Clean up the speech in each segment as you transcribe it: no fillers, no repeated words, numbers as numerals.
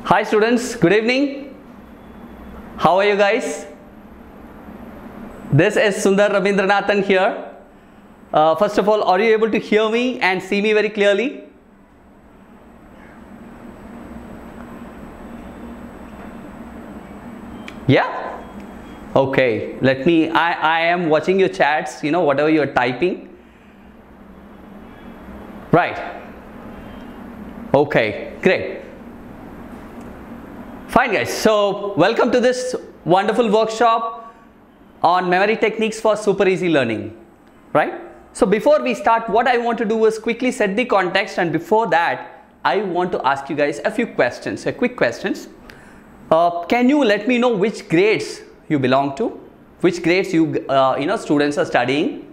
Hi students, good evening. How are you guys? This is Sundar Rabindranathan here. First of all, are you able to hear me and see me very clearly? Yeah? Okay, I am watching your chats, whatever you're typing. Right. Okay, great. Fine guys, so welcome to this wonderful workshop on memory techniques for super easy learning, right? So before we start, what I want to do is quickly set the context, and before that, I want to ask you guys a few questions, quick questions. Can you let me know which grades you belong to? Which grades students are studying?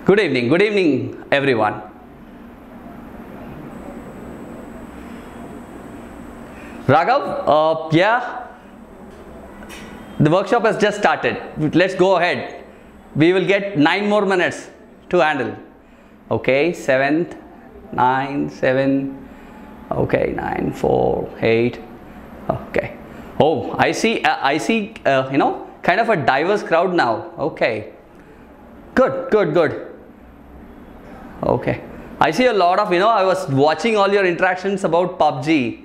Good evening everyone. Raghav, yeah, the workshop has just started. Let's go ahead. We will get 9 more minutes to handle. Okay, 7th, 9, 7, okay, 9, 4, 8, okay. Oh, I see, kind of a diverse crowd now. Okay, good. Okay, I see a lot of, I was watching all your interactions about PUBG.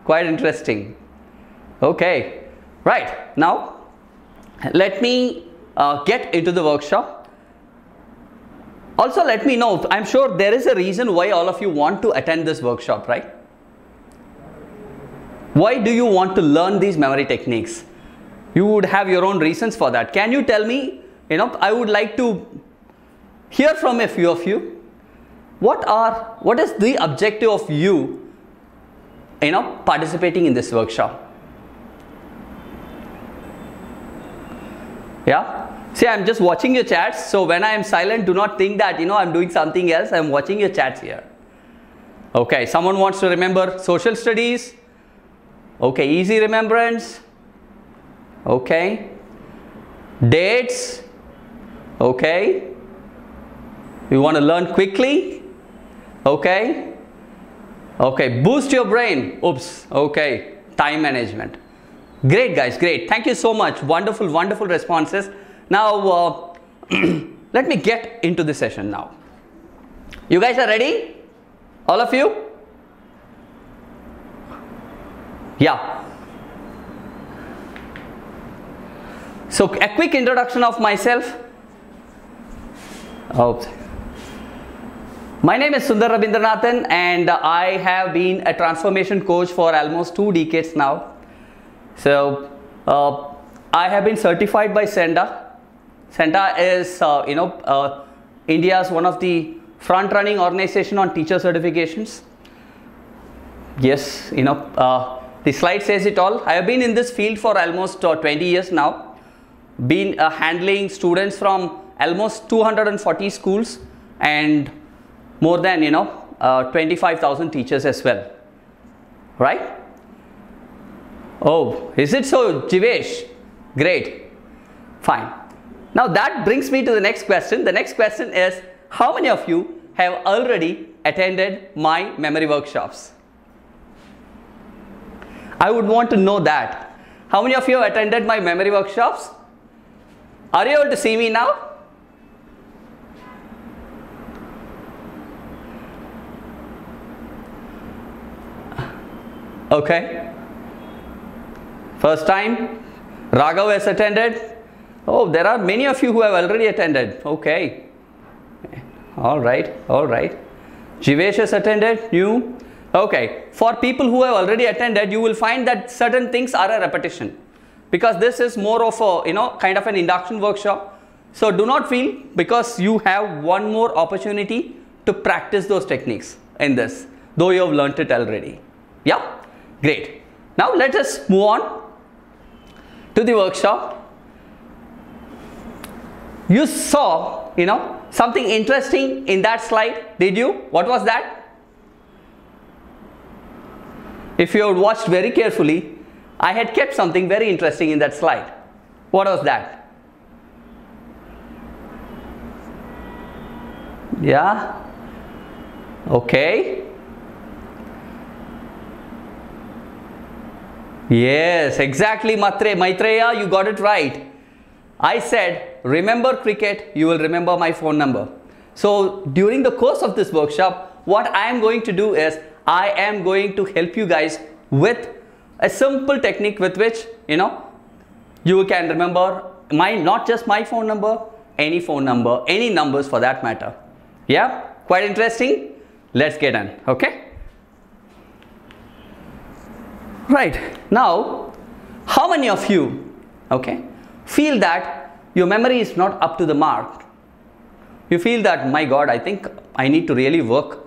Quite interesting. Okay, right, now let me get into the workshop. Also let me know, I'm sure there is a reason why all of you want to attend this workshop, right? Why do you want to learn these memory techniques? You would have your own reasons for that. Can you tell me, I would like to hear from a few of you. What is the objective of you participating in this workshop? Yeah, see, I'm just watching your chats, so when I am silent, do not think that I'm doing something else. I'm watching your chats here. Okay, someone wants to remember social studies. Okay, easy remembrance. Okay, dates. Okay, you want to learn quickly. Okay, boost your brain. Oops. Okay, time management. Great guys, great. Thank you so much. Wonderful responses. Now let me get into the session now. You guys are ready? All of you? Yeah. So a quick introduction of myself. Oops. My name is Sundar Rabindranathan, and I have been a transformation coach for almost 2 decades now. So I have been certified by CENDA. CENDA is India's one of the front-running organization on teacher certifications. Yes, the slide says it all. I have been in this field for almost 20 years now. Been handling students from almost 240 schools and more than 25,000 teachers as well, right? Oh, is it so, Jivesh? Great, fine. Now that brings me to the next question. The next question is, how many of you have already attended my memory workshops? I would want to know that. How many of you have attended my memory workshops? Are you able to see me now? Okay, first time. Raghav has attended. Oh, there are many of you who have already attended. Okay, all right. Jivesh has attended. New. Okay, for people who have already attended, you will find that certain things are a repetition, because this is more of a kind of an induction workshop. So do not feel, because you have one more opportunity to practice those techniques in this, though you have learnt it already. Yeah. Great. Now let us move on to the workshop. You saw, something interesting in that slide, did you? What was that? If you had watched very carefully, I had kept something very interesting in that slide. What was that? Yeah. Okay. Yes, exactly, Maitreya, you got it right. I said, remember cricket, you will remember my phone number. So during the course of this workshop, what I am going to do is, I am going to help you guys with a simple technique with which, you can remember not just my phone number, any phone number, any numbers for that matter. Yeah, quite interesting. Let's get on, okay? Right, now, how many of you, okay, feel that your memory is not up to the mark? You feel that, my God, I think I need to really work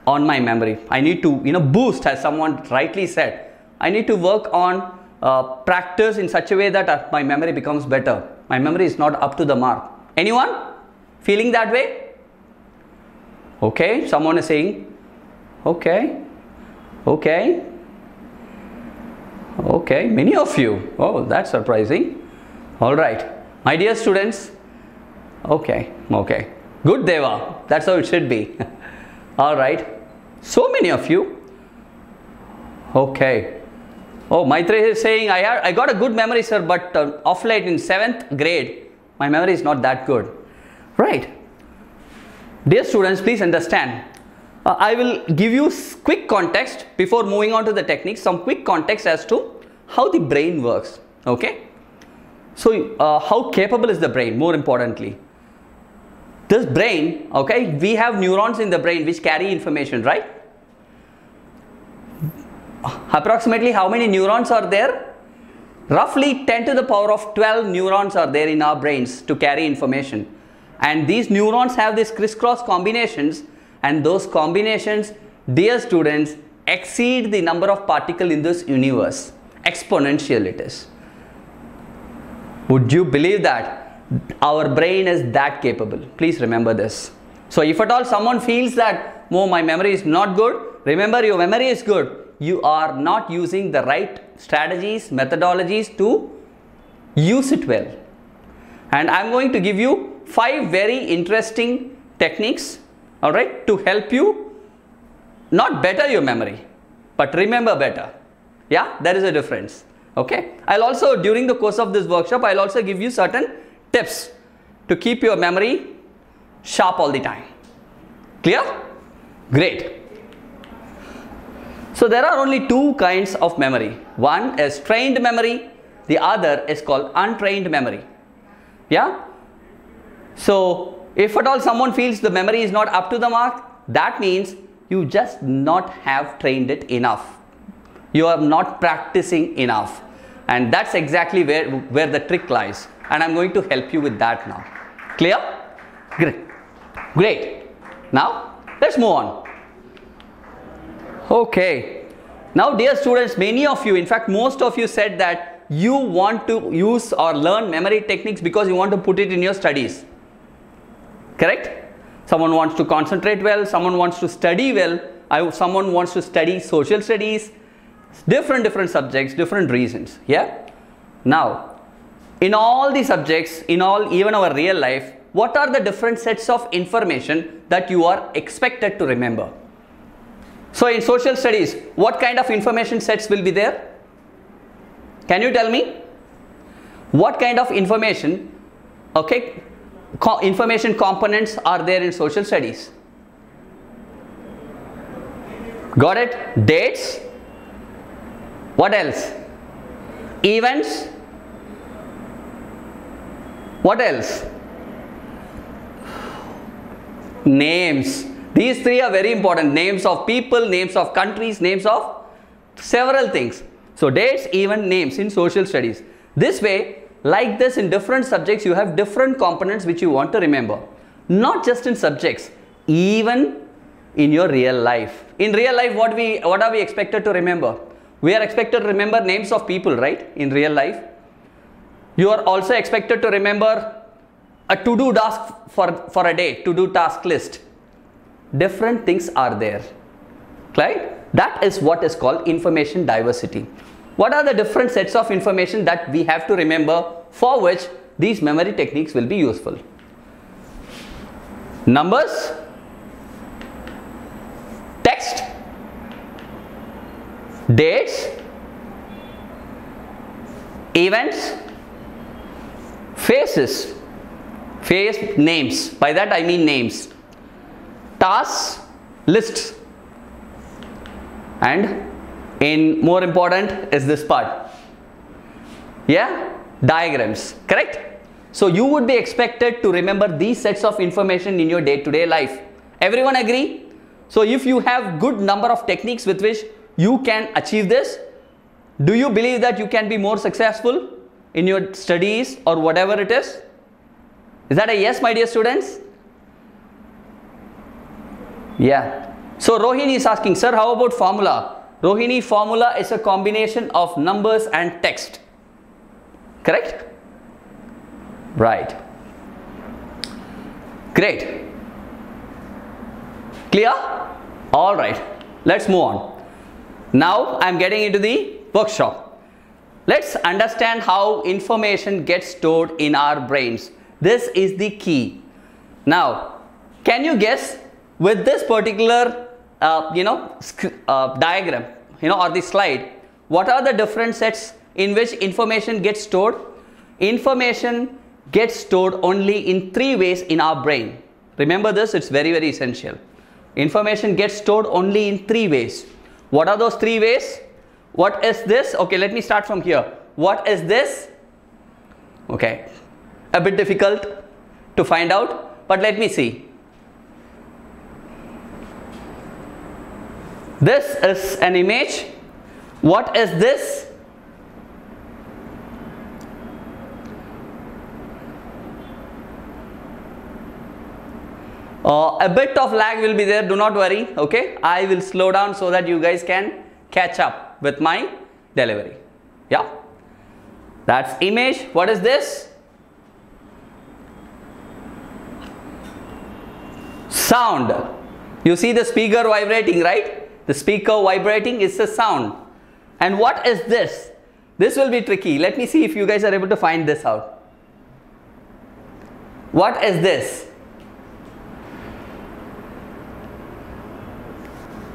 on my memory. I need to, boost, as someone rightly said. I need to work on practice in such a way that my memory becomes better. My memory is not up to the mark. Anyone feeling that way? Okay, someone is saying, okay, many of you. Oh, that's surprising. All right, my dear students. Okay, good, Deva. That's how it should be. All right, so many of you. Okay. Oh, Maitreya is saying, I got a good memory, sir, but of late in 7th grade, my memory is not that good. Right. Dear students, please understand. I will give you quick context before moving on to the techniques, some quick context as to how the brain works. Okay. So, how capable is the brain, more importantly? This brain, okay, we have neurons in the brain which carry information, right? Approximately how many neurons are there? Roughly 10 to the power of 12 neurons are there in our brains to carry information. And these neurons have these crisscross combinations, and those combinations, dear students, exceed the number of particles in this universe. Exponential it is. Would you believe that? Our brain is that capable. Please remember this. So if at all someone feels that, oh, my memory is not good, remember your memory is good. You are not using the right strategies, methodologies to use it well. And I am going to give you 5 very interesting techniques, all right, to help you not better your memory, but remember better. Yeah, there is a difference. Okay. I'll also, during the course of this workshop, I'll also give you certain tips to keep your memory sharp all the time. Clear? Great. So there are only 2 kinds of memory. One is trained memory, the other is called untrained memory. Yeah? So if at all someone feels the memory is not up to the mark, that means you just not have trained it enough. You are not practicing enough. And that's exactly where the trick lies. And I'm going to help you with that now. Clear? Great. Now, let's move on. Okay. Now, dear students, many of you, in fact, most of you said that you want to use or learn memory techniques because you want to put it in your studies. Correct? Someone wants to concentrate well, someone wants to study well, someone wants to study social studies, different subjects, different reasons. Yeah? Now, in all the subjects, even our real life, what are the different sets of information that you are expected to remember? So in social studies, what kind of information sets will be there? Can you tell me? What kind of information, okay, information components are there in social studies? Got it? Dates. What else? Events. What else? Names. These 3 are very important. Names of people, names of countries, names of several things. So dates, event, names in social studies. This way, like this in different subjects, you have different components which you want to remember. Not just in subjects, even in your real life. In real life, what are we expected to remember? We are expected to remember names of people, right? In real life. You are also expected to remember a to-do task for a day, to-do task list. Different things are there. Right? That is what is called information diversity. What are the different sets of information that we have to remember, for which these memory techniques will be useful? Numbers, text, dates, events, faces, face names, by that I mean names, tasks, lists, and in more important is this part, yeah, diagrams, correct? So you would be expected to remember these sets of information in your day-to-day life. Everyone agree? So if you have good number of techniques with which you can achieve this, do you believe that you can be more successful in your studies or whatever it is? Is that a yes, my dear students? Yeah. So Rohini is asking, sir, how about formula? Rohini, formula is a combination of numbers and text. Correct? Right. Great. Clear? All right. Let's move on. Now I am getting into the workshop. Let's understand how information gets stored in our brains. This is the key. Now, can you guess with this particular diagram, or the slide, what are the different sets in which information gets stored? Information gets stored only in 3 ways in our brain. Remember this, it's very, very essential. Information gets stored only in 3 ways. What are those 3 ways? What is this? Okay, let me start from here. What is this? Okay, a bit difficult to find out, but let me see. This is an image. What is this? A bit of lag will be there, do not worry, okay? I will slow down so that you guys can catch up with my delivery. Yeah, that's image. What is this? Sound. You see the speaker vibrating, right? The speaker vibrating is the sound. And what is this? This will be tricky. Let me see if you guys are able to find this out. What is this?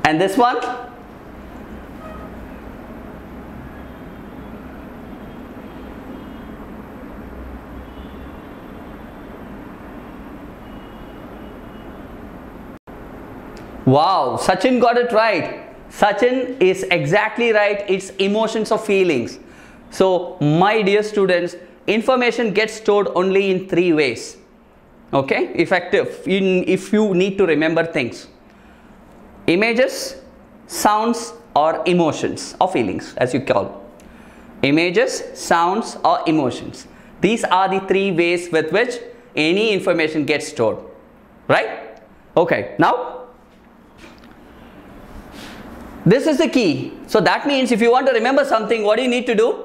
And this one? Wow, Sachin got it right. Sachin is exactly right. It's emotions or feelings. So, my dear students, information gets stored only in 3 ways. Okay, effective if you need to remember things. Images, sounds, or emotions or feelings, as you call. Images, sounds, or emotions. These are the 3 ways with which any information gets stored. Right? Okay, now this is the key. So that means if you want to remember something, what do you need to do?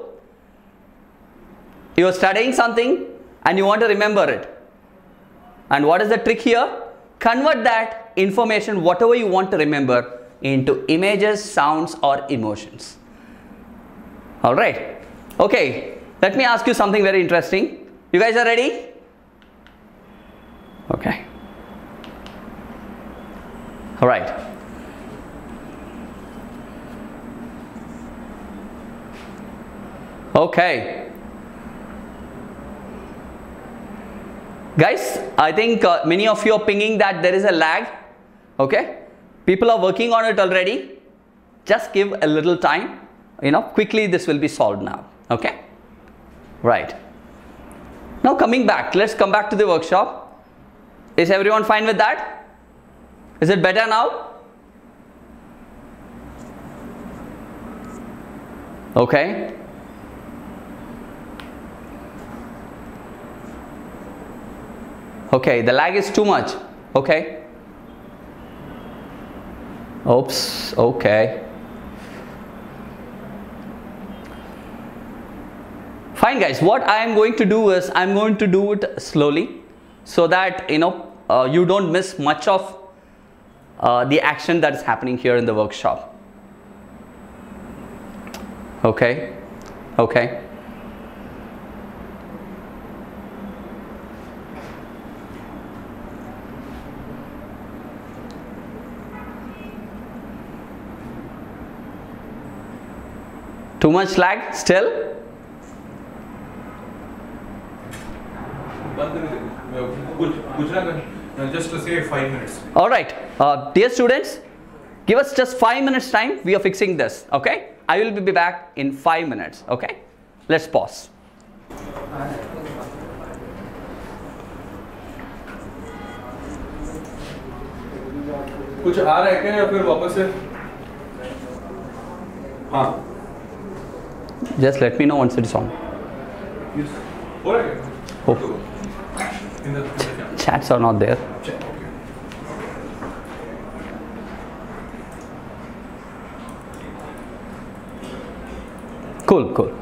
You are studying something and you want to remember it. And what is the trick here? Convert that information, whatever you want to remember, into images, sounds, or emotions. Alright. Okay. Let me ask you something very interesting. You guys are ready? Okay. Alright. Okay. Guys, I think many of you are pinging that there is a lag. Okay. People are working on it already. Just give a little time. Quickly this will be solved now. Okay. Right. Now coming back, let's come back to the workshop. Is everyone fine with that? Is it better now? Okay. Okay, the lag is too much. Okay. Oops, okay. Fine guys, what I am going to do is I am going to do it slowly so that you don't miss much of the action that is happening here in the workshop. Okay. Okay. Too much lag still? Just to say 5 minutes. All right, dear students, give us just 5 minutes time. We are fixing this. Okay, I will be back in 5 minutes. Okay, let's pause. कुछ आ रहा है क्या या फिर वापस से? हाँ. Just let me know once it's on. Yes. हो रहा है क्या? Oh. In the Chats are not there. chat. Okay. Cool, cool.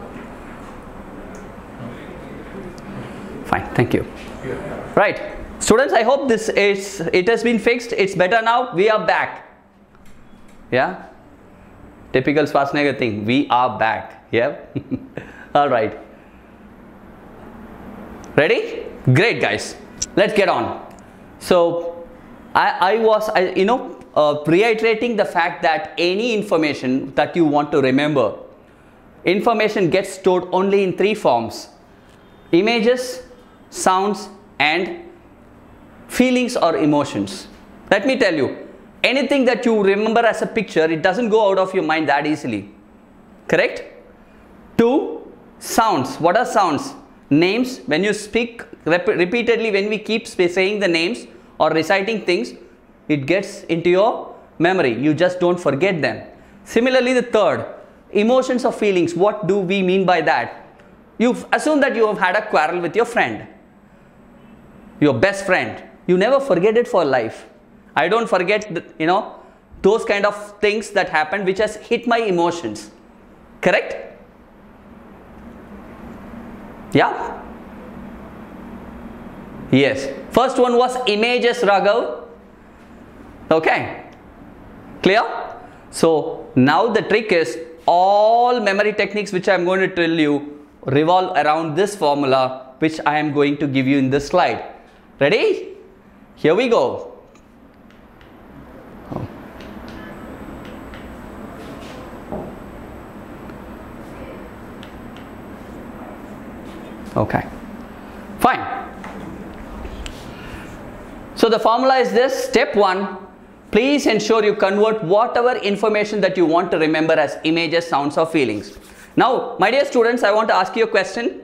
Fine, thank you. Yeah. Right, students, I hope it has been fixed. It's better now. We are back. Yeah, typical Schwarzenegger thing. We are back. Yeah. All right. Ready? Great, guys. Let's get on. So, I was reiterating the fact that any information that you want to remember, information gets stored only in 3 forms: images, sounds, and feelings or emotions. Let me tell you, anything that you remember as a picture, it doesn't go out of your mind that easily. Correct? 2, sounds. What are sounds? Names. When you speak repeatedly, when we keep saying the names or reciting things, it gets into your memory. You just don't forget them. Similarly, the 3rd, emotions or feelings. What do we mean by that? You assume that you have had a quarrel with your friend, your best friend. You never forget it for life. I don't forget those kind of things that happen which has hit my emotions. Correct? Yeah? Yes. First one was images, Raghav. Okay. Clear? So now the trick is, all memory techniques which I am going to tell you revolve around this formula which I am going to give you in this slide. Ready? Here we go. Okay, fine. So the formula is this. Step 1, please ensure you convert whatever information that you want to remember as images, sounds or feelings. Now, my dear students, I want to ask you a question.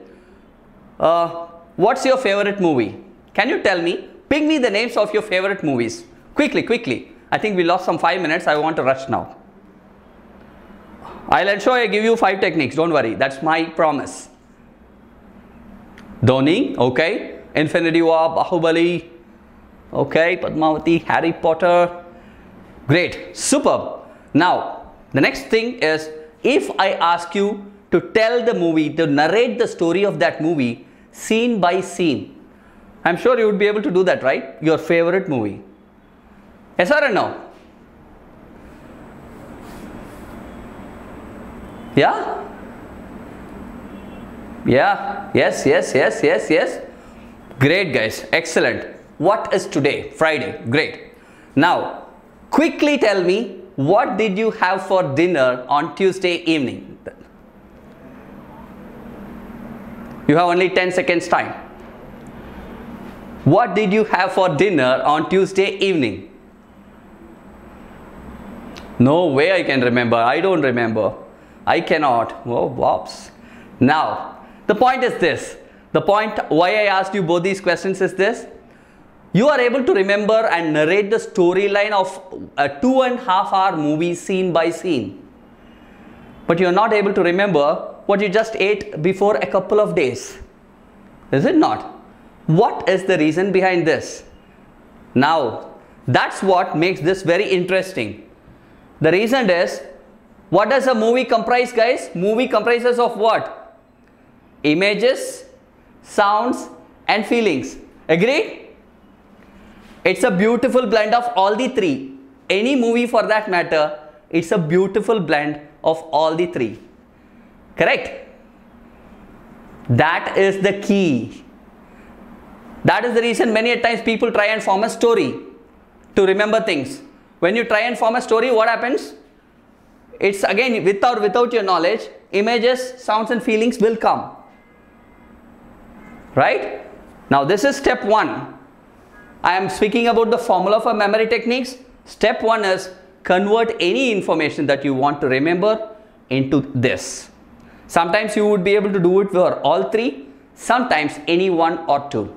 What's your favorite movie? Can you tell me? Ping me the names of your favorite movies. Quickly, quickly. I think we lost some 5 minutes. I want to rush now. I'll ensure I give you 5 techniques. Don't worry. That's my promise. Dhoni, okay. Infinity War, Bahubali, okay. Padmavati, Harry Potter. Great, superb. Now, the next thing is, if I ask you to tell the movie, to narrate the story of that movie, scene by scene, I'm sure you would be able to do that, right? Your favorite movie. Yes or no? Yeah? Yeah, yes. Great, guys, excellent. What is today? Friday. Great. Now, quickly tell me, what did you have for dinner on Tuesday evening? You have only 10 seconds time. What did you have for dinner on Tuesday evening? No way I can remember. I don't remember. I cannot. Oh, whoops. Now, the point is this. The point why I asked you both these questions is this. You are able to remember and narrate the storyline of a 2.5-hour movie scene by scene. But you are not able to remember what you just ate before a couple of days. Is it not? What is the reason behind this? Now, that's what makes this very interesting. The reason is, what does a movie comprise, guys? Movie comprises of what? Images, sounds and feelings. Agreed? It's a beautiful blend of all the 3. Any movie for that matter, it's a beautiful blend of all the 3. Correct? That is the key. That is the reason many a times people try and form a story to remember things. When you try and form a story, what happens? It's again, with or without your knowledge, images, sounds and feelings will come. Right? Now this is step 1. I am speaking about the formula for memory techniques. Step 1 is convert any information that you want to remember into this. Sometimes you would be able to do it for all 3, sometimes any 1 or 2.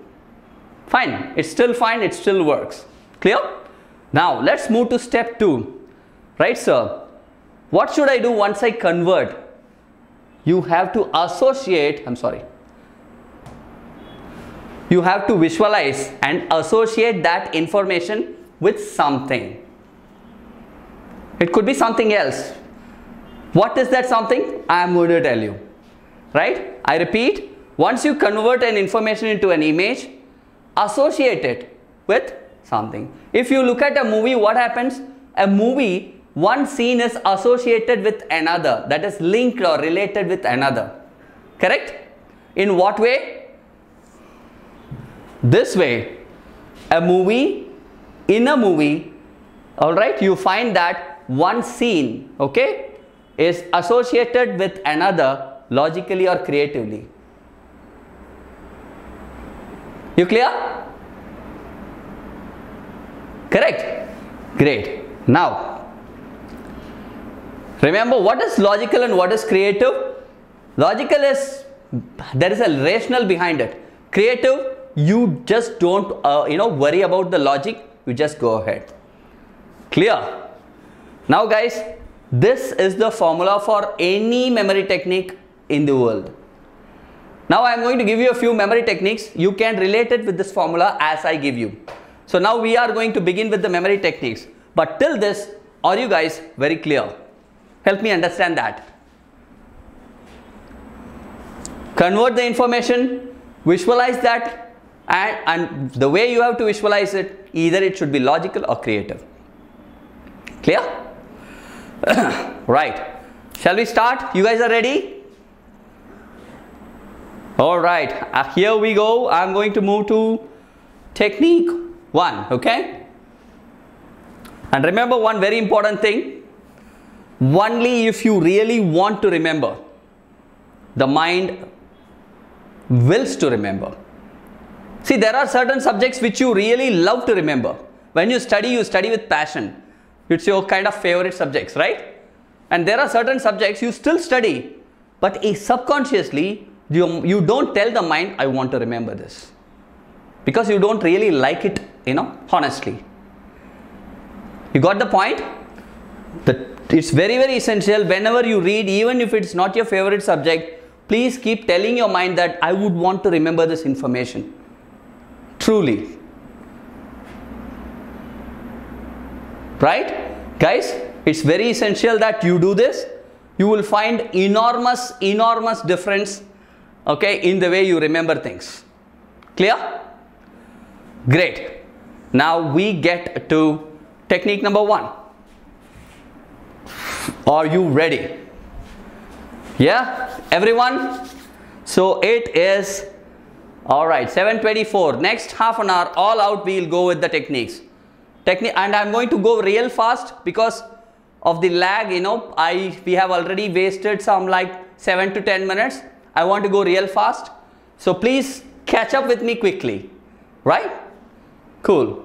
Fine, it's still fine, it still works. Clear? Now let's move to step 2. Right, sir? What should I do once I convert? You have to associate, you have to visualize and associate that information with something. It could be something else. What is that something? I am going to tell you. Right? I repeat, once you convert an information into an image, associate it with something. If you look at a movie, what happens? A movie, one scene is associated with another, that is linked or related with another. Correct? In what way? This way. In a movie, alright, you find that one scene, okay, is associated with another logically or creatively. You clear? Correct? Great. Now, remember what is logical and what is creative? Logical is, there is a rationale behind it. Creative, you just don't worry about the logic, you just go ahead. Clear? Now guys, this is the formula for any memory technique in the world. Now I am going to give you a few memory techniques. You can relate it with this formula as I give you. So now we are going to begin with the memory techniques. But till this, are you guys very clear? Help me understand that. Convert the information, visualize that, and the way you have to visualize it, either it should be logical or creative. Clear? Right. Shall we start? You guys are ready? Alright, here we go. I'm going to move to technique 1, okay? And remember one very important thing. Only if you really want to remember, the mind wills to remember. See, there are certain subjects which you really love to remember. When you study with passion. It's your kind of favorite subjects, right? And there are certain subjects you still study, but subconsciously you don't tell the mind, I want to remember this. Because you don't really like it, honestly. You got the point? It's very, very essential whenever you read, even if it's not your favorite subject, please keep telling your mind that I would want to remember this information. Truly. Right? Guys, it's very essential that you do this. You will find enormous difference, okay, in the way you remember things. Clear? Great. Now we get to technique number 1. Are you ready? Yeah, everyone? So it is, alright, 7:24. Next half an hour, all out, we'll go with the techniques. And I'm going to go real fast because of the lag, we have already wasted some like 7 to 10 minutes. I want to go real fast. So please catch up with me quickly. Right? Cool.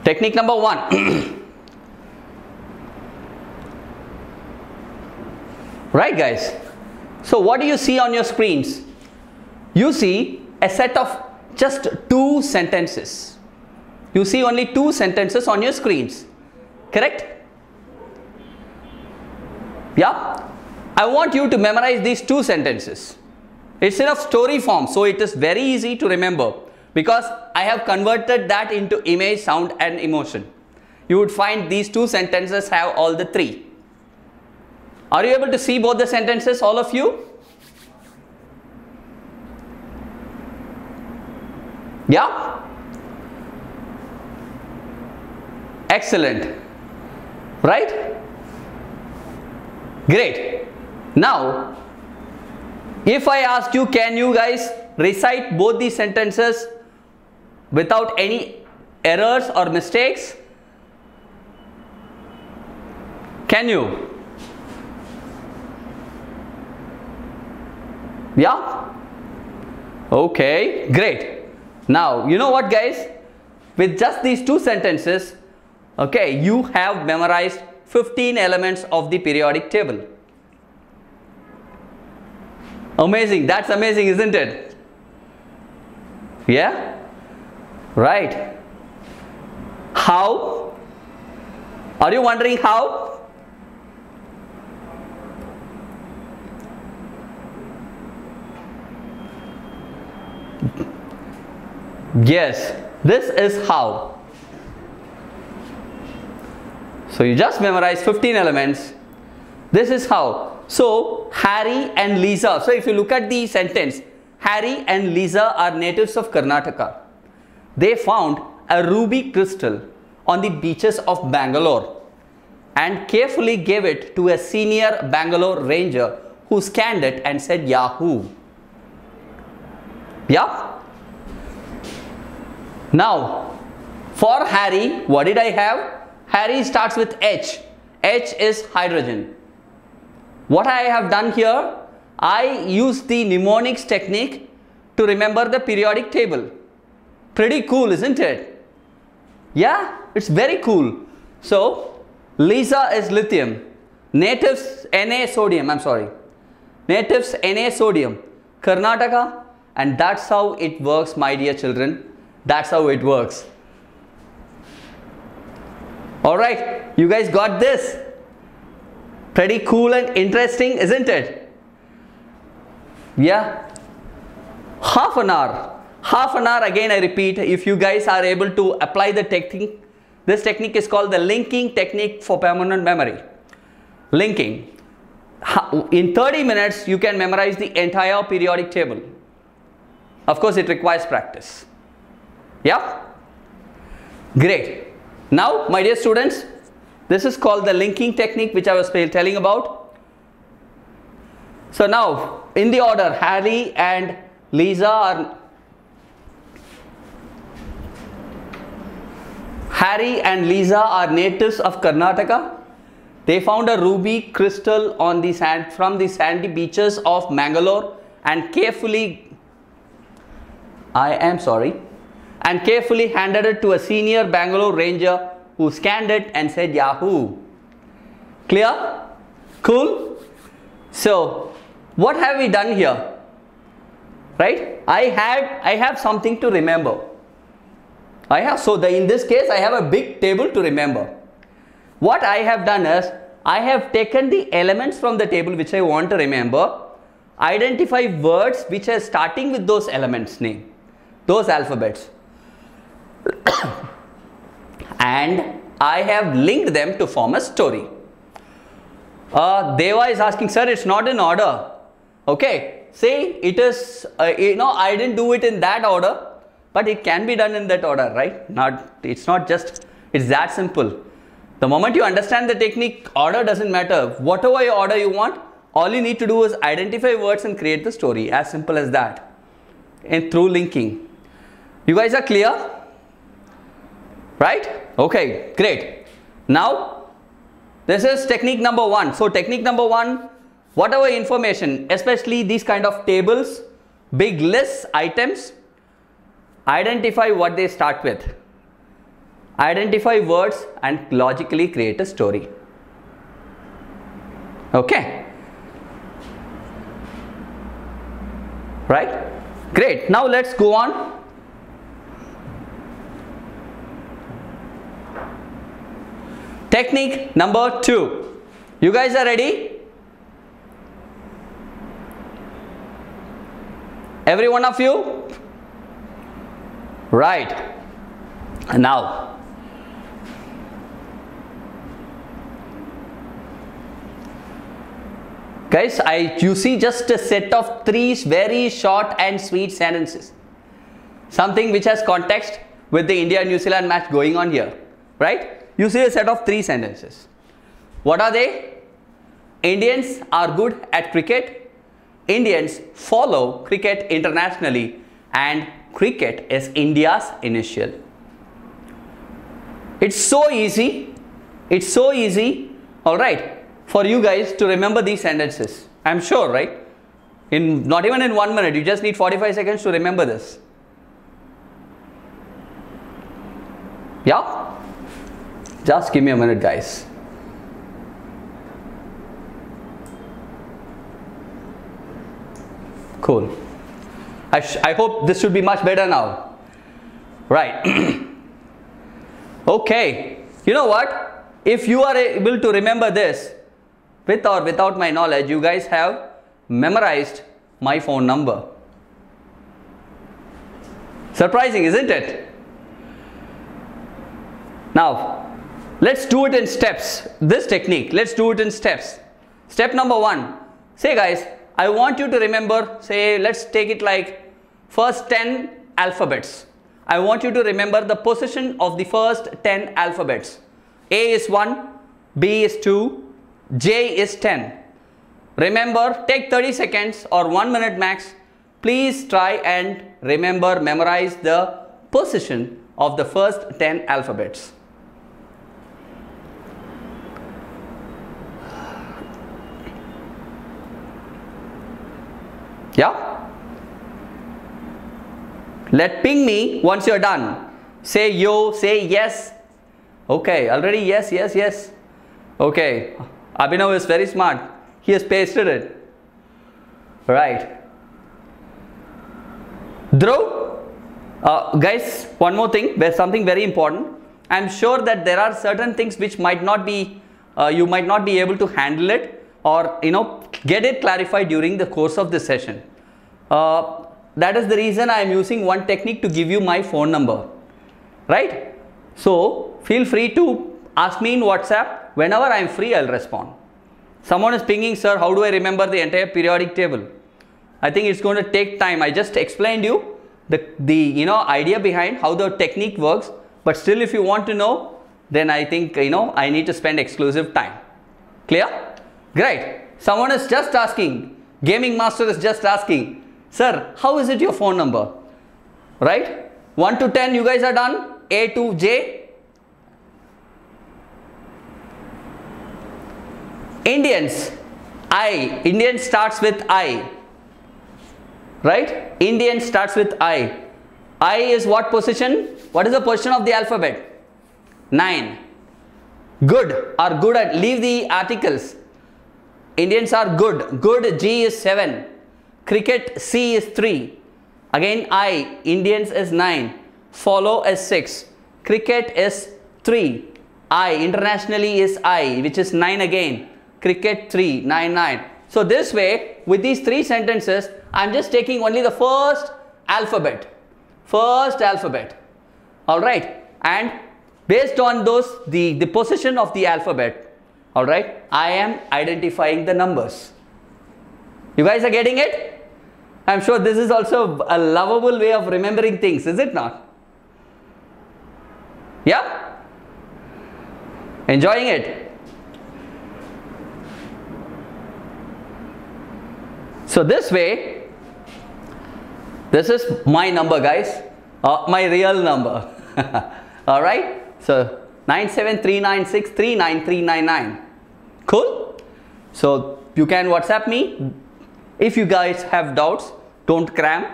Technique number 1. Right, guys? So what do you see on your screens? You see a set of just 2 sentences. You see only 2 sentences on your screens. Correct? Yeah? I want you to memorize these 2 sentences. It's in a story form, so it is very easy to remember because I have converted that into image, sound and emotion. You would find these 2 sentences have all the 3. Are you able to see both the sentences, all of you? Yeah? Excellent. Right? Great. Now, if I ask you, can you guys recite both these sentences without any errors or mistakes? Can you? Yeah? Okay, great. Now, you know what guys? With just these two sentences, okay, you have memorized 15 elements of the periodic table. Amazing, that's amazing, isn't it? Yeah? Right. How? Are you wondering how? Yes, this is how. So you just memorize 15 elements. This is how. So Harry and Lisa. So if you look at the sentence, Harry and Lisa are natives of Karnataka. They found a ruby crystal on the beaches of Bangalore and carefully gave it to a senior Bangalore ranger who scanned it and said Yahoo. Yeah? Now, for Harry, what did I have? Harry starts with H. H is hydrogen. What I have done here, I used the mnemonics technique to remember the periodic table. Pretty cool, isn't it? Yeah, it's very cool. So, Lisa is lithium. Natives Na sodium, I'm sorry. Natives Na sodium. Karnataka, and that's how it works, my dear children. That's how it works. Alright, you guys got this? Pretty cool and interesting, isn't it? Yeah. Half an hour again, I repeat, if you guys are able to apply the technique. This technique is called the linking technique for permanent memory. Linking. In 30 minutes, you can memorize the entire periodic table. Of course, it requires practice. Yeah? Great. Now, my dear students, this is called the linking technique which I was telling about. So now, in the order, Harry and Lisa are natives of Karnataka. They found a ruby crystal on the sand from the sandy beaches of Mangalore and carefully handed it to a senior Bangalore ranger who scanned it and said Yahoo. Clear? Cool? So, what have we done here? Right? I have something to remember. In this case, I have a big table to remember. What I have done is, I have taken the elements from the table which I want to remember, identify words which are starting with those elements name, those alphabets. And I have linked them to form a story. Deva is asking, sir, it's not in order. Okay, see, it is, I didn't do it in that order, but it can be done in that order, right? It's that simple. The moment you understand the technique, order doesn't matter. Whatever order you want, all you need to do is identify words and create the story. As simple as that. And through linking. You guys are clear? Right? Okay, great. Now, this is technique number 1. So, technique number 1, whatever information, especially these kind of tables, big lists, items, identify what they start with. Identify words and logically create a story. Okay? Right? Great. Now, let's go on. Technique number 2. You guys are ready? Every one of you? Right. Now, guys, you see just a set of 3 very short and sweet sentences. Something which has context with the India-New Zealand match going on here. Right? You see a set of 3 sentences. What are they? Indians are good at cricket. Indians follow cricket internationally. And cricket is India's initial. It's so easy. It's so easy. Alright. For you guys to remember these sentences. I'm sure, right? Not even in 1 minute, you just need 45 seconds to remember this. Yeah? Just give me a minute, guys. Cool. I hope this should be much better now. Right. Okay. You know what? If you are able to remember this, with or without my knowledge, you guys have memorized my phone number. Surprising, isn't it? Now, let's do it in steps. This technique, let's do it in steps. Step number 1. Say guys, I want you to remember, say, let's take it like first 10 alphabets. I want you to remember the position of the first 10 alphabets. A is 1, B is 2, J is 10. Remember, take 30 seconds or 1 minute max. Please try and remember, memorize the position of the first 10 alphabets. Yeah? Let ping me once you're done. Say yo, say yes. Okay, already yes, yes, yes. Okay, Abhinav is very smart. He has pasted it. Right. Dhruv, guys, one more thing. There's something very important. I'm sure that there are certain things which might not be, you might not be able to handle it, or get it clarified during the course of this session. That is the reason I am using one technique to give you my phone number, right? So feel free to ask me in WhatsApp. Whenever I am free, I'll respond. Someone is pinging, sir, how do I remember the entire periodic table? I think it's going to take time. I just explained you the idea behind how the technique works, but still if you want to know, then I think I need to spend exclusive time. Clear? Great. Someone is just asking, Gaming Master is just asking, sir, how is it your phone number? Right? 1 to 10 you guys are done. A to J. Indians. I. Indian starts with I. Right? Indian starts with I. I is what position? What is the position of the alphabet? 9. Good or good at, leave the articles. Indians are good. Good, G is 7. Cricket, C is 3. Again I, Indians is 9. Follow is 6. Cricket is 3. I, internationally is I, which is 9 again. Cricket 3, 9, 9. So this way, with these 3 sentences, I am just taking only the first alphabet. First alphabet. Alright. And based on those, the position of the alphabet, alright, I am identifying the numbers. You guys are getting it? I am sure this is also a lovable way of remembering things, is it not? Yeah? Enjoying it? So this way, this is my number, guys, my real number. Alright? So 97396393999. Cool? So you can WhatsApp me. If you guys have doubts, don't cram.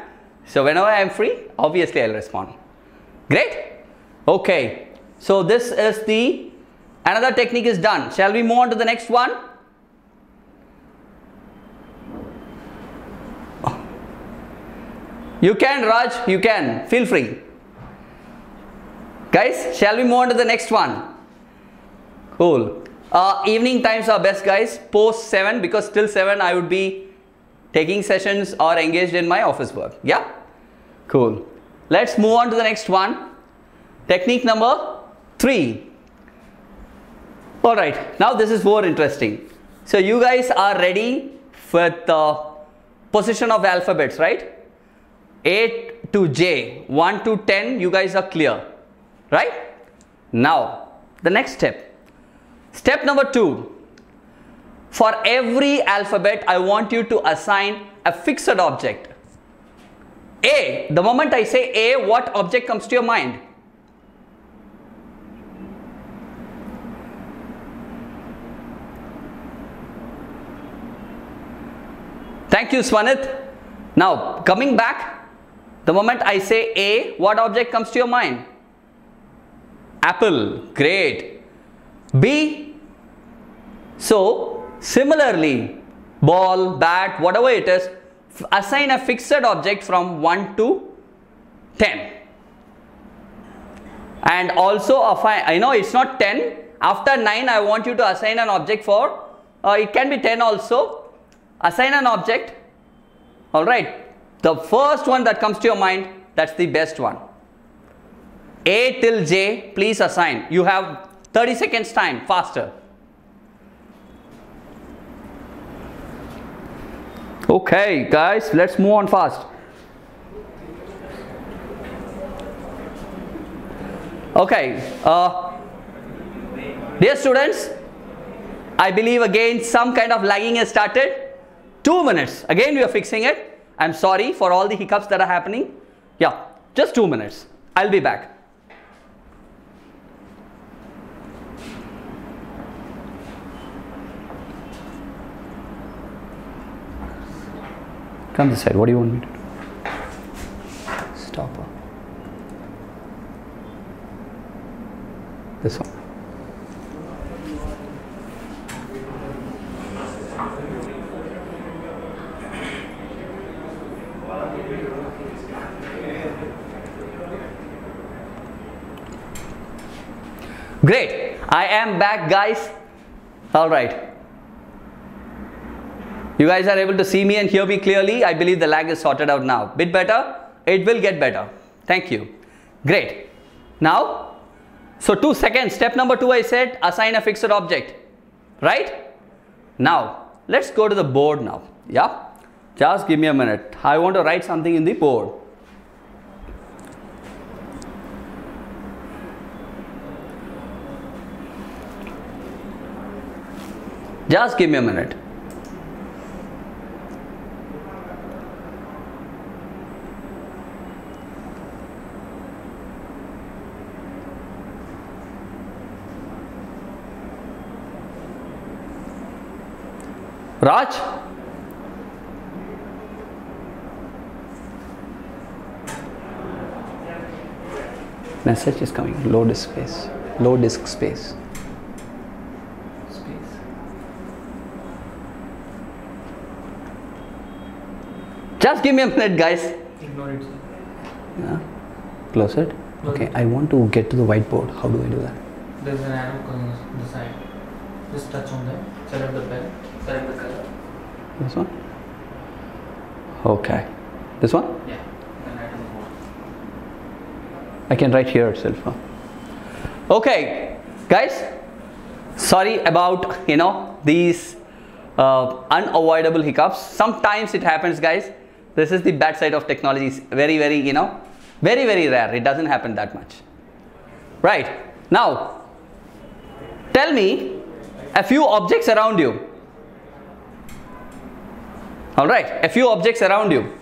So whenever I am free, obviously I'll respond. Great? Okay. So this is another technique is done. Shall we move on to the next one? You can, Raj, you can. Feel free. Guys, shall we move on to the next one? Cool. Evening times are best, guys. Post 7, because till 7 I would be taking sessions or engaged in my office work. Yeah? Cool. Let's move on to the next one. Technique number 3. Alright, now this is more interesting. So you guys are ready with the position of alphabets, right? A to J, 1 to 10, you guys are clear, right? Now, the next step. Step number 2. For every alphabet, I want you to assign a fixed object. A, the moment I say A, what object comes to your mind? Thank you, Swanit. Now, coming back, the moment I say A, what object comes to your mind? Apple. Great. B. So, similarly, ball, bat, whatever it is, assign a fixed object from 1 to 10. And also, I know it's not 10. After 9, I want you to assign an object for, it can be 10 also. Assign an object. Alright. The first one that comes to your mind, that's the best one. A till J, please assign. You have 30 seconds time, faster. Okay, guys, let's move on fast. Okay, dear students, I believe again some kind of lagging has started. 2 minutes. Again, we are fixing it. I'm sorry for all the hiccups that are happening. Yeah, just 2 minutes. I'll be back. Come this side. What do you want me to do? Stopper. This one. Great. I am back, guys. All right. You guys are able to see me and hear me clearly. I believe the lag is sorted out now. Bit better? It will get better. Thank you. Great. Now, so 2 seconds. Step number 2, I said assign a fixed object. Right? Now, let's go to the board now. Yeah? Just give me a minute. I want to write something in the board. Just give me a minute. Raj? Message is coming. Low disk space. Low disk space. Just give me a minute, guys. Ignore it. Yeah. Close it. Okay, I want to get to the whiteboard. How do I do that? There's an arrow on the side. Just touch on that. Select the pen. Select the color. This one? Okay. This one? Yeah. Then write on the board. I can write here itself. Huh? Okay, guys. Sorry about, these unavoidable hiccups. Sometimes it happens, guys. This is the bad side of technology. It's very, very, very, very rare. It doesn't happen that much. Right. Now, tell me a few objects around you. All right. A few objects around you.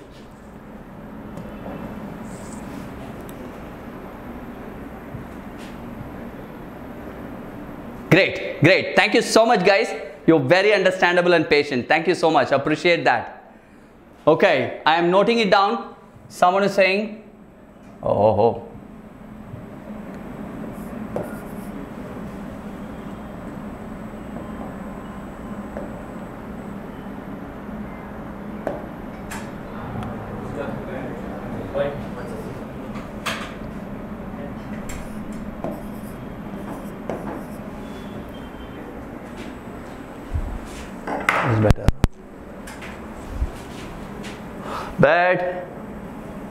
Great. Great. Thank you so much, guys. You're very understandable and patient. Thank you so much. Appreciate that. Okay, I am noting it down. Someone is saying, oh. This is better. Bed,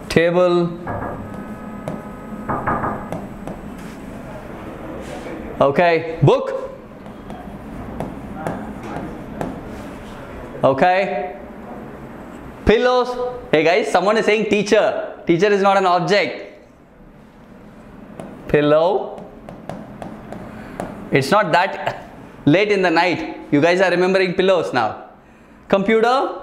table, okay, book, okay, pillows. Hey guys, someone is saying teacher. Teacher is not an object. Pillow. It's not that late in the night. You guys are remembering pillows now. Computer.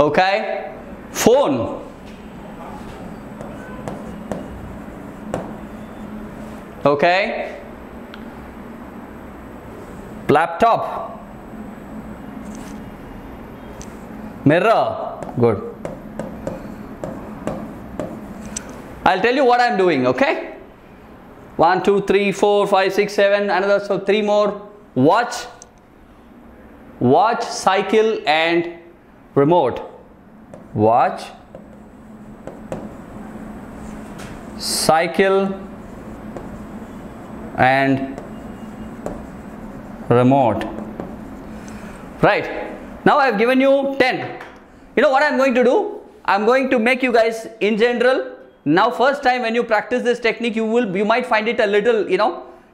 Okay, phone. Okay, Laptop. Mirror. Good. I'll tell you what I'm doing, okay? 1, 2, 3, 4, 5, 6, 7, another, so 3 more. Watch, cycle and remote. Watch, cycle and remote. Right. Now I have given you 10. You know what I'm going to do? I'm going to make you guys in general. Now first time when you practice this technique, you might find it a little,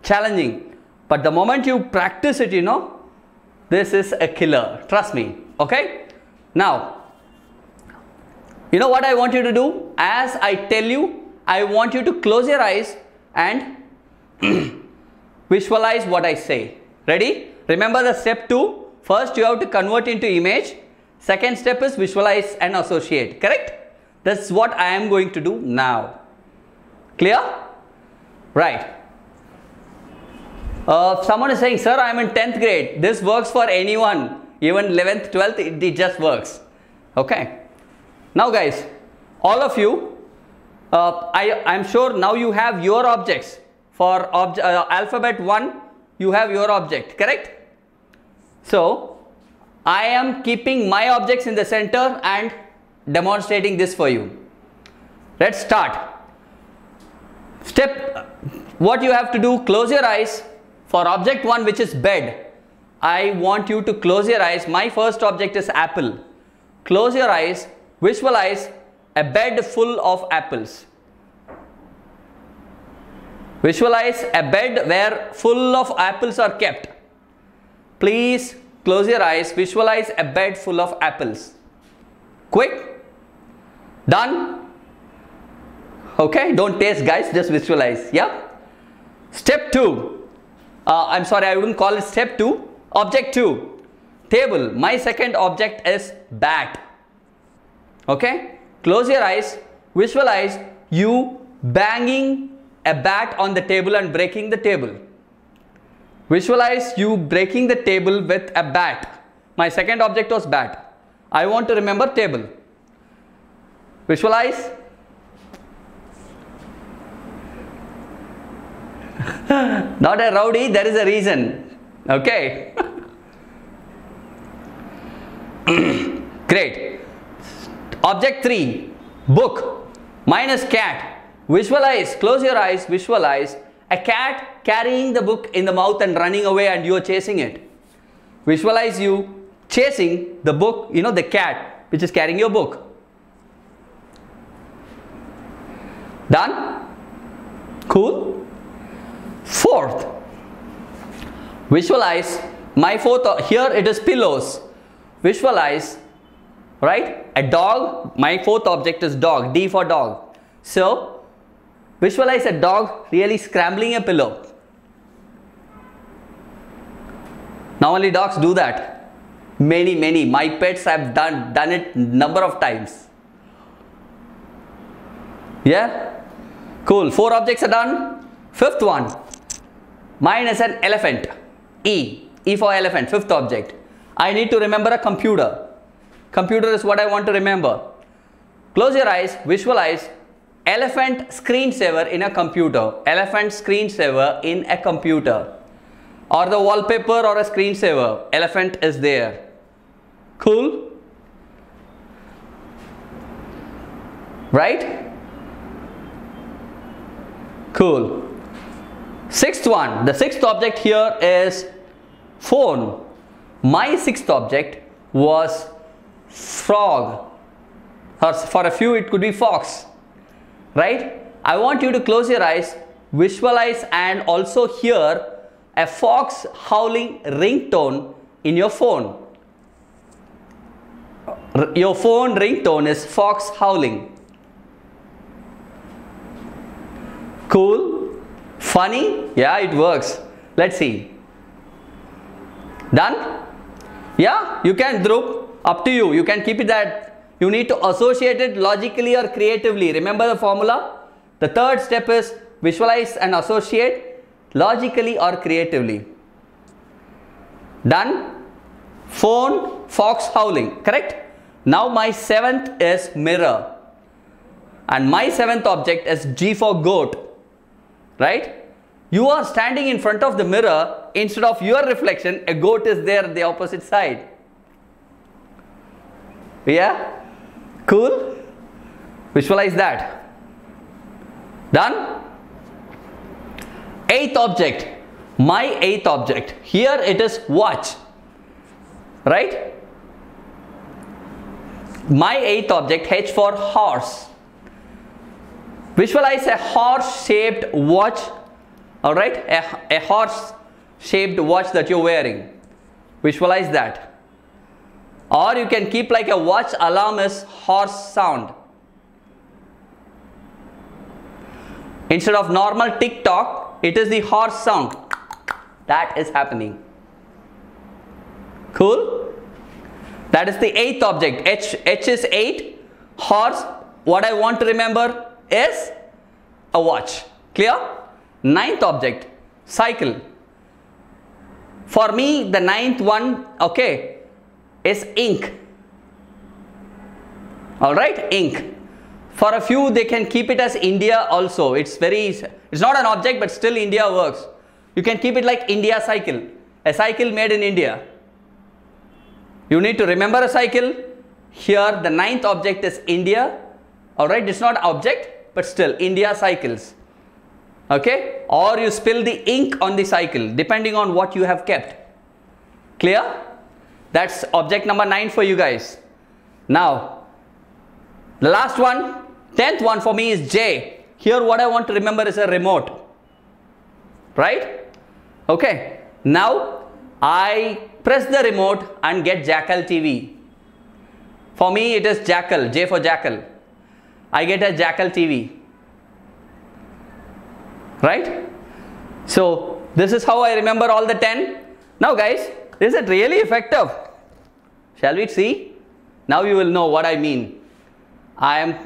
challenging. But the moment you practice it, this is a killer. Trust me. Okay? Now, you know what I want you to do? As I tell you, I want you to close your eyes and visualize what I say. Ready? Remember the step 2. First you have to convert into image. Second step is visualize and associate. Correct? That's what I am going to do now. Clear? Right. Someone is saying, sir, I am in 10th grade. This works for anyone. Even 11th, 12th, it just works. Okay. Now guys, all of you, I'm sure now you have your objects. For alphabet 1, you have your object. Correct? So, I am keeping my objects in the center and demonstrating this for you. Let's start. What you have to do, close your eyes. For object 1, which is bed, I want you to close your eyes. My first object is apple. Close your eyes, visualize a bed full of apples. Visualize a bed where full of apples are kept. Please close your eyes, visualize a bed full of apples. Quick. Done? Okay, don't taste guys, just visualize. Yeah. Step 2. I'm sorry, I wouldn't call it step 2. Object 2. Table. My second object is bat. Okay. Close your eyes. Visualize you banging a bat on the table and breaking the table. Visualize you breaking the table with a bat. My second object was bat. I want to remember table. Visualize. Not a rowdy, there is a reason. Okay. Great. Object 3. Book. Mine is cat. Visualize. Close your eyes. Visualize a cat carrying the book in the mouth and running away and you are chasing it. Visualize you chasing the book, the cat which is carrying your book. Done? Cool? Fourth, visualize my fourth, here it is pillows. Visualize, right? A dog, my fourth object is dog, D for dog. So, visualize a dog really scrambling a pillow. Now only dogs do that. Many, my pets have done it number of times. Yeah? Cool. 4 objects are done. Fifth one. Mine is an elephant. E for elephant. Fifth object. I need to remember a computer. Computer is what I want to remember. Close your eyes. Visualize elephant screensaver in a computer. Elephant screensaver in a computer. Or the wallpaper or a screensaver. Elephant is there. Cool? Right? Cool. Sixth one. The sixth object here is phone. My sixth object was frog. Or for a few it could be fox. Right? I want you to close your eyes, visualize and also hear a fox howling ringtone in your phone. Your phone ringtone is fox howling. Cool? Funny? Yeah, it works. Let's see. Done? Yeah, you can Dhruv. Up to you. You can keep it that. You need to associate it logically or creatively. Remember the formula? The third step is visualize and associate logically or creatively. Done. Phone, fox howling. Correct? Now my 7th is mirror. And my 7th object is G for goat. Right? You are standing in front of the mirror. Instead of your reflection, a goat is there at the opposite side. Yeah? Cool? Visualize that. Done? 8th object. My 8th object. Here it is watch. Right? My 8th object, H for horse. Visualize a horse shaped watch. Alright? A horse shaped watch that you're wearing. Visualize that. Or you can keep like a watch alarm is horse sound. Instead of normal tick tock, it is the horse sound. That is happening. Cool? That is the 8th object. H is 8. Horse, what I want to remember is a watch. Clear? 9th object, cycle. For me, the 9th one, okay, is ink. Alright, ink. For a few, they can keep it as India also. It's not an object, but still India works. You can keep it like India cycle. A cycle made in India. You need to remember a cycle. Here, the 9th object is India. Alright, it's not object, but still India cycles. Okay? Or you spill the ink on the cycle, depending on what you have kept. Clear? That's object number 9 for you guys. Now, the last one, 10th one for me is J. Here what I want to remember is a remote. Right? Okay. Now, I press the remote and get Jackal TV. For me it is Jackal, J for Jackal. I get a Jackal TV. Right? So, this is how I remember all the 10. Now guys, is it really effective? Shall we see? Now you will know what I mean. I am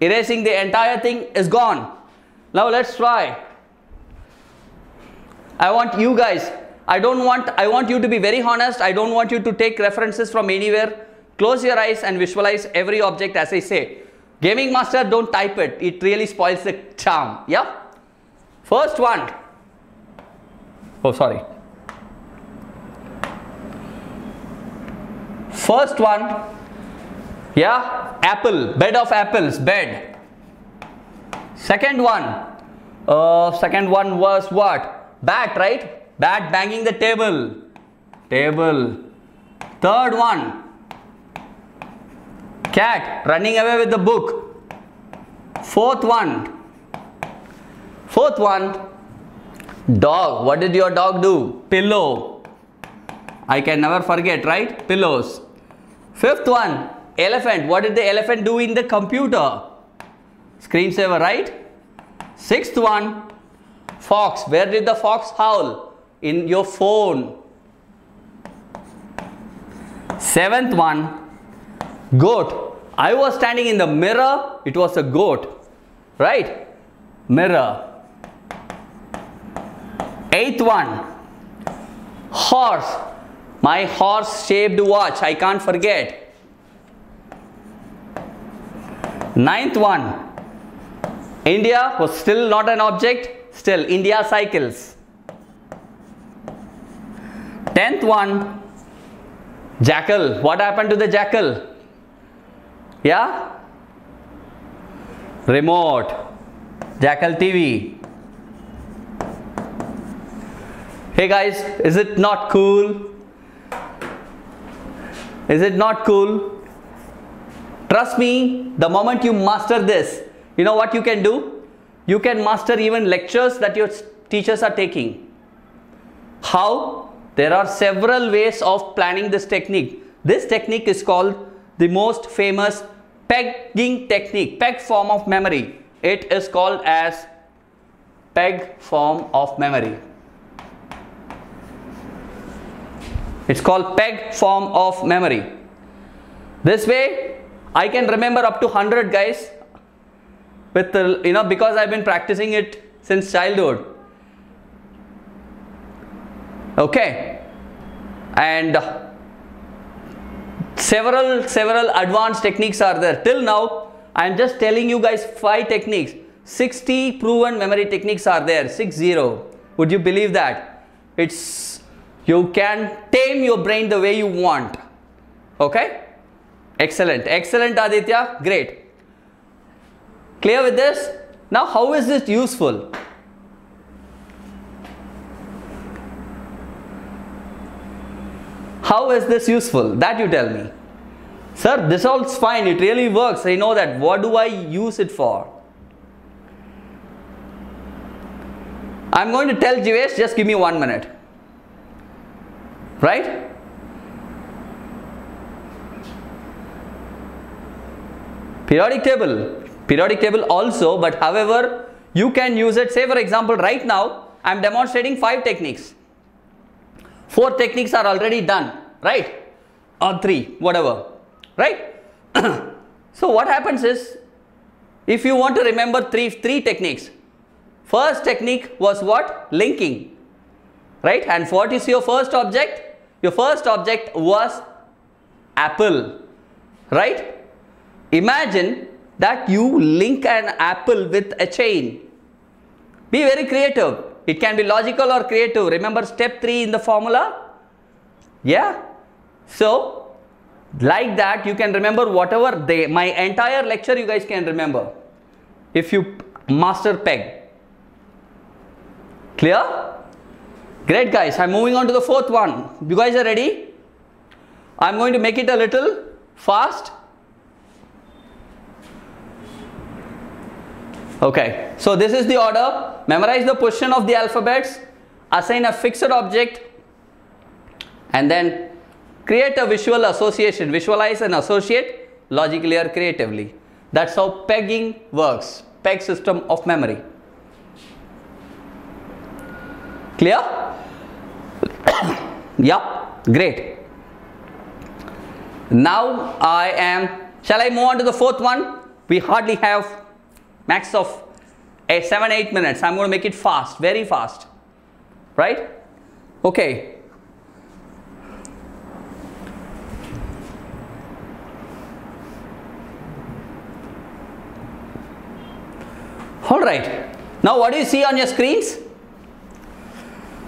erasing the entire thing is gone. Now let's try. I want you guys, I want you to be very honest. I don't want you to take references from anywhere. Close your eyes and visualize every object as I say. Gaming Master, don't type it. It really spoils the charm. Yeah? First one. Oh, sorry. First one. Yeah? Apple. Bed of apples. Bed. Second one. Second one was what? Bat, right? Bat banging the table. Table. Third one. Cat running away with the book. Fourth one. Dog. What did your dog do? Pillow. I can never forget, right? Pillows. Fifth one. Elephant. What did the elephant do in the computer? Screensaver, right? Sixth one. Fox. Where did the fox howl? In your phone. Seventh one. Goat. I was standing in the mirror. It was a goat. Right? Mirror. Eighth one. Horse. My horse shaped watch. I can't forget. Ninth one. India was still not an object. Still India cycles. 10th one. Jackal. What happened to the jackal? Yeah? Remote. Jackal TV. Hey guys, is it not cool? Is it not cool? Trust me, the moment you master this, you know what you can do? You can master even lectures that your teachers are taking. How? There are several ways of planning this technique. This technique is called the most famous pegging technique, peg form of memory. It is called as peg form of memory. It's called peg form of memory. This way, I can remember up to 100 guys with because I've been practicing it since childhood. Okay. and several advanced techniques are there. Till now I am just telling you guys 5 techniques. 60 proven memory techniques are there. 60. Would you believe that? You can tame your brain the way you want. Okay, excellent, excellent Aditya, great. Clear with this? Now how is this useful? How is this useful? That you tell me. Sir, this all's fine, it really works, I know that. What do I use it for? I'm going to tell Jivesh, just give me 1 minute. Right? Periodic table also, but however you can use it. Say for example, right now I am demonstrating 5 techniques. 4 techniques are already done, right? Or 3, whatever, right? So what happens is, if you want to remember three techniques, first technique was what? Linking, right? And what is your first object? Your first object was apple, right? Imagine that you link an apple with a chain. Be very creative. It can be logical or creative. Remember step 3 in the formula? Yeah. So, like that you can remember whatever my entire lecture you guys can remember. If you master peg. Clear? Great guys. I'm moving on to the 4th one. You guys are ready? I'm going to make it a little fast. Okay, so this is the order. Memorize the position of the alphabets, assign a fixed object, and then create a visual association. Visualize and associate logically or creatively. That's how pegging works. Peg system of memory. Clear? Yeah, great. Now shall I move on to the 4th one? We hardly have max of 7-8 minutes. I'm going to make it fast, very fast, right? Okay. All right. Now what do you see on your screens?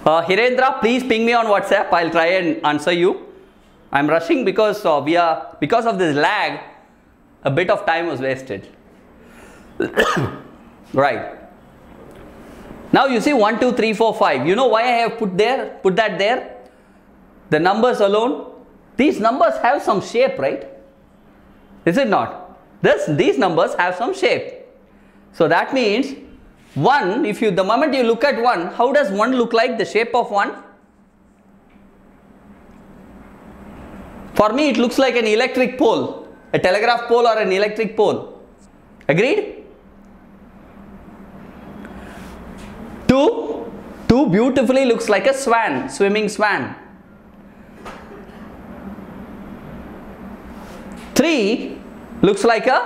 Hirendra, please ping me on WhatsApp. I'll try and answer you. I'm rushing because because of this lag, a bit of time was wasted. Right. Now you see 1, 2, 3, 4, 5. You know why I have put that there? The numbers alone. These numbers have some shape, right? Is it not? These numbers have some shape. So that means 1, the moment you look at 1, how does 1 look like? The shape of 1? For me it looks like an electric pole, a telegraph pole or an electric pole. Agreed? 2 beautifully looks like a swan, swimming swan. 3 looks like a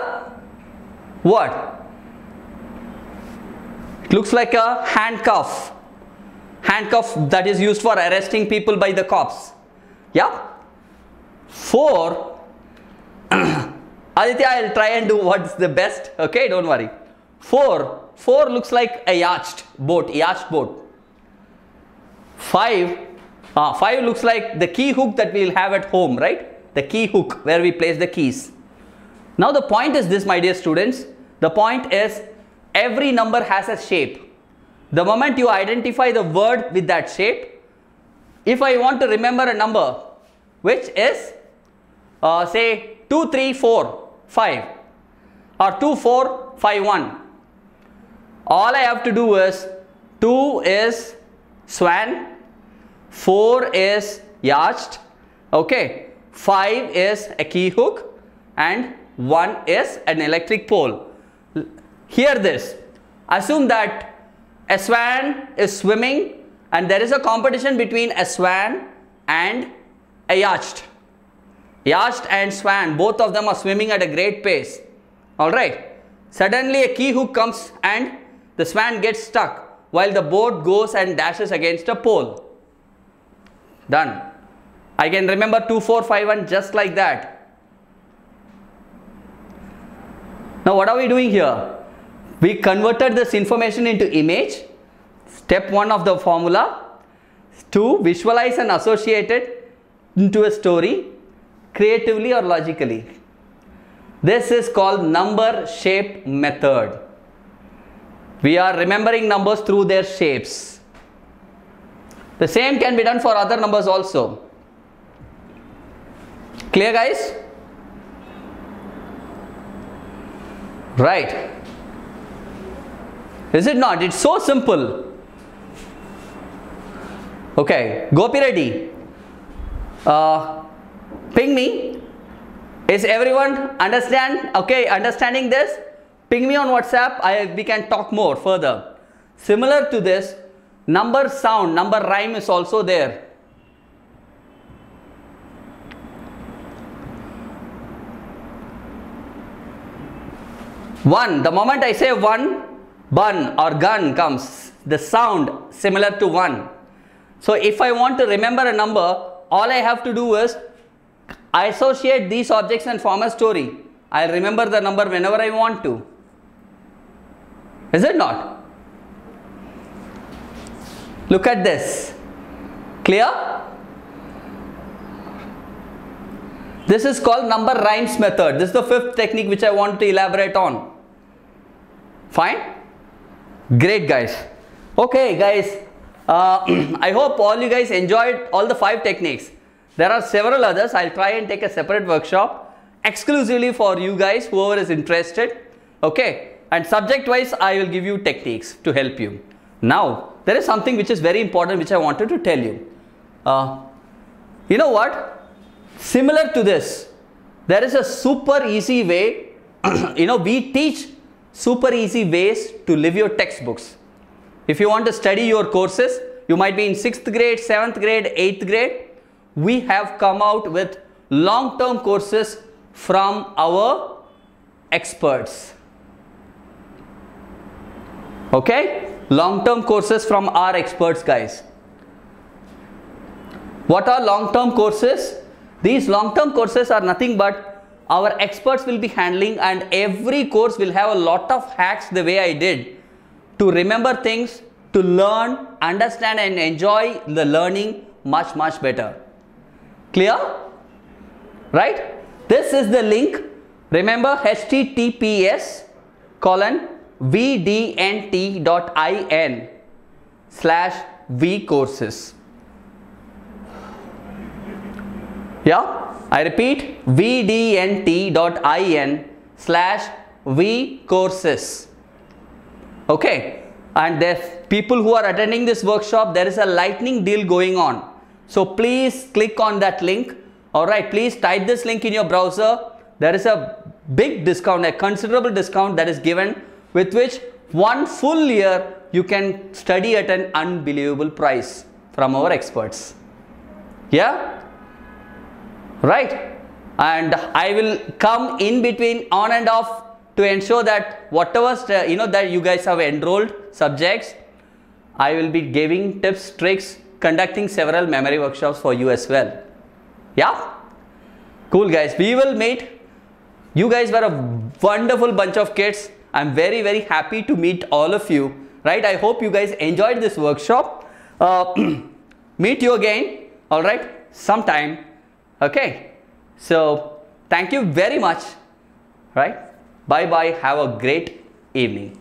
what? It looks like a handcuff. Handcuff that is used for arresting people by the cops. Yeah? 4 Aditya, I'll try and do what's the best. Okay, don't worry. 4 looks like a yacht boat. 5 looks like the key hook that we'll have at home, right? The key hook where we place the keys. Now the point is this, my dear students. The point is every number has a shape. The moment you identify the word with that shape, if I want to remember a number which is say 2, 3, 4, 5 or 2, 4, 5, 1. All I have to do is 2 is swan, 4 is yacht, okay, 5 is a key hook and 1 is an electric pole. Hear this. Assume that a swan is swimming and there is a competition between a swan and a yacht. Yacht and swan, both of them are swimming at a great pace. Alright. Suddenly a key hook comes and the swan gets stuck while the boat goes and dashes against a pole. Done. I can remember 2, 4, 5, 1 just like that. Now what are we doing here? We converted this information into image. Step 1 of the formula. 2, visualize and associate it into a story, creatively or logically. This is called number shape method. We are remembering numbers through their shapes. The same can be done for other numbers also. Clear, guys? Right. Is it not? It's so simple. Okay, Gopi Reddy. Ping me. Is everyone understanding this? Ping me on WhatsApp. We can talk more further. Similar to this, number sound, number rhyme is also there. One, the moment I say one, bun or gun comes, the sound similar to one. So if I want to remember a number, all I have to do is I associate these objects and form a story. I'll remember the number whenever I want to. Is it not? Look at this. Clear? This is called number rhymes method. This is the 5th technique which I want to elaborate on. Fine? Great, guys. Okay, guys. I hope all you guys enjoyed all the 5 techniques. There are several others. I'll try and take a separate workshop exclusively for you guys, whoever is interested. Okay. And subject wise, I will give you techniques to help you. Now, there is something which is very important which I wanted to tell you. You know what? Similar to this, there is a super easy way. We teach super easy ways to live your textbooks. If you want to study your courses, you might be in 6th grade, 7th grade, 8th grade. We have come out with long-term courses from our experts. Okay? Long-term courses from our experts, guys. What are long-term courses? These long-term courses are nothing but our experts will be handling, and every course will have a lot of hacks the way I did to remember things, to learn, understand and enjoy the learning much better. Clear? Right? This is the link. Remember, https:/vdnt.in/vcourses. Yeah, I repeat, vdnt.in/vcourses. Okay, and there's people who are attending this workshop, there is a lightning deal going on. So please click on that link. Alright, please type this link in your browser. There is a big discount, a considerable discount that is given, with which 1 full year you can study at an unbelievable price from our experts. Yeah? Right? And I will come in between on and off to ensure that whatever that you guys have enrolled subjects, I will be giving tips, tricks, conducting several memory workshops for you as well. Yeah? Cool, guys. We will meet. You guys were a wonderful bunch of kids. I'm very happy to meet all of you. Right? I hope you guys enjoyed this workshop. Meet you again. Alright? Sometime. Okay? So, thank you very much. Right? Bye bye. Have a great evening.